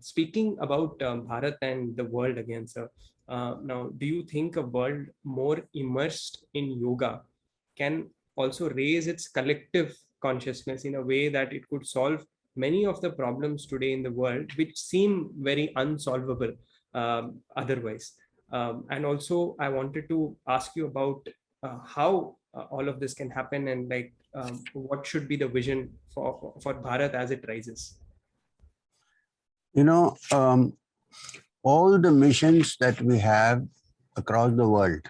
speaking about Bharat and the world again, sir. Now, do you think a world more immersed in yoga can also raise its collective consciousness in a way that it could solve many of the problems today in the world, which seem very unsolvable otherwise? And also, I wanted to ask you about how all of this can happen, and like what should be the vision for Bharat as it rises? You know, all the missions that we have across the world,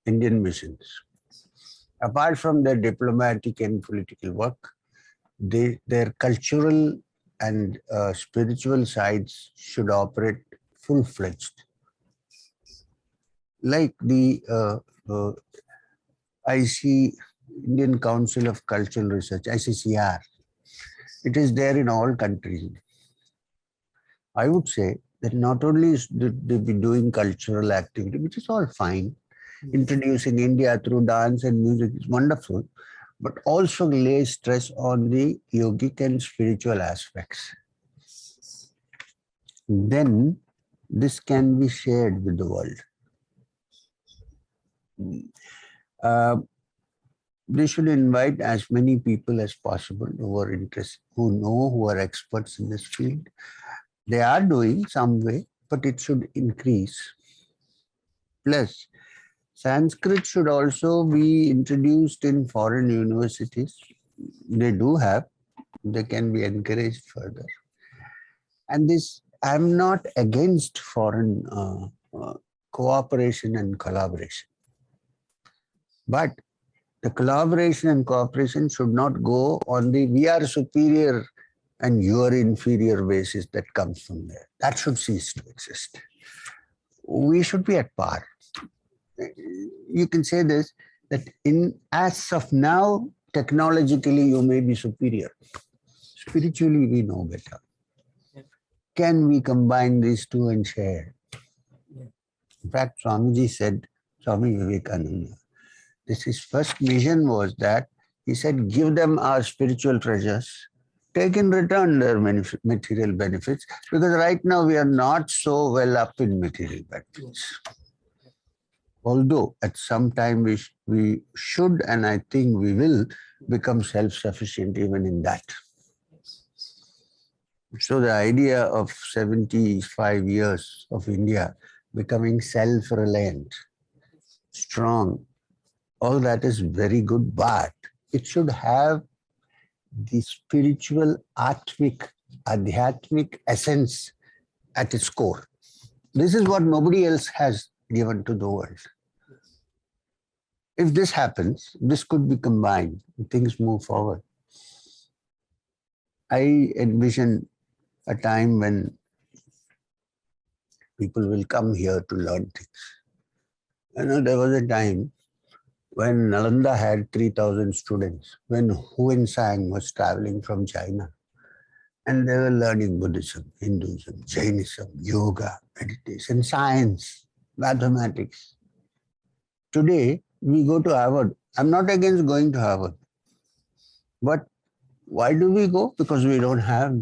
Indian missions, apart from their diplomatic and political work, their cultural and spiritual sides should operate full-fledged. Like the Indian Council of Cultural Research, ICCR, it is there in all countries. I would say that not only should they be doing cultural activity, which is all fine, introducing India through dance and music is wonderful, but also lay stress on the yogic and spiritual aspects. Then this can be shared with the world. They should invite as many people as possible who are interested, who are experts in this field. They are doing some way, but it should increase. Plus, Sanskrit should also be introduced in foreign universities. They do have, they can be encouraged further. And this, I'm not against foreign cooperation and collaboration. But the collaboration and cooperation should not go on the we are superior and you are inferior basis that comes from there. That should cease to exist. We should be at par. You can say this, that as of now, technologically you may be superior. Spiritually we know better. Yeah. Can we combine these two and share? Yeah. In fact, Swamiji said, Swami Vivekananda, his first vision was that he said, give them our spiritual treasures, take in return their material benefits, because right now we are not so well up in material benefits. Although at some time we should, and I think we will, become self-sufficient even in that. So the idea of 75 years of India becoming self-reliant, strong, all that is very good, but it should have the spiritual, Adhyatmic essence at its core. This is what nobody else has given to the world. If this happens, this could be combined, things move forward. I envision a time when people will come here to learn things. You know, there was a time when Nalanda had 3,000 students, when Huinsang was traveling from China, and they were learning Buddhism, Hinduism, Jainism, yoga, meditation, science, mathematics. Today, we go to Harvard. I'm not against going to Harvard. But why do we go? Because we don't have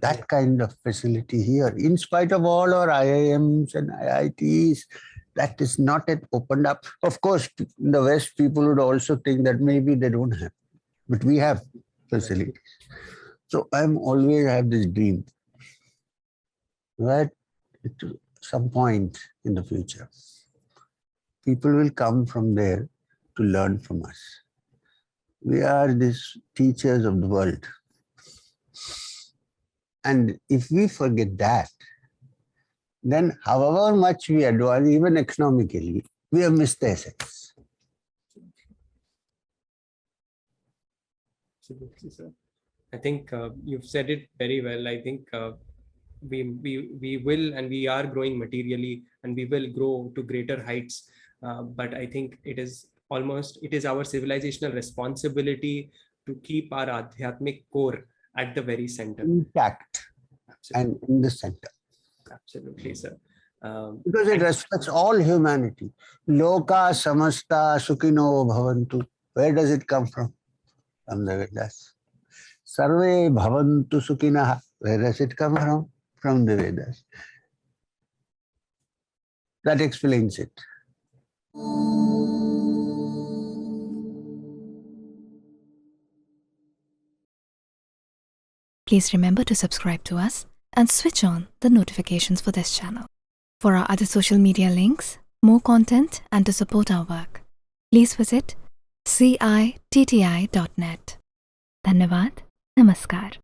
that kind of facility here. In spite of all our IIMs and IITs, that is not yet opened up. Of course, in the West, people would also think that maybe they don't have, but we have facilities. So I'm always have this dream that at some point in the future, people will come from there to learn from us. We are these teachers of the world. And if we forget that, then however much we advance, even economically, we have missed the essence. Absolutely, sir. I think you've said it very well. I think we will and we are growing materially, and we will grow to greater heights. But I think it is our civilizational responsibility to keep our Adhyatmic core at the very center. Intact. Absolutely. And in the center. Absolutely, sir. Because it respects all humanity. Loka samasta sukhino bhavantu. Where does it come from? From the Vedas. Sarve bhavantu sukhinaha. Where does it come from? From the Vedas. That explains it. Please remember to subscribe to us and switch on the notifications for this channel. For our other social media links, more content, and to support our work, please visit citti.net. Dhanyavad. Namaskar.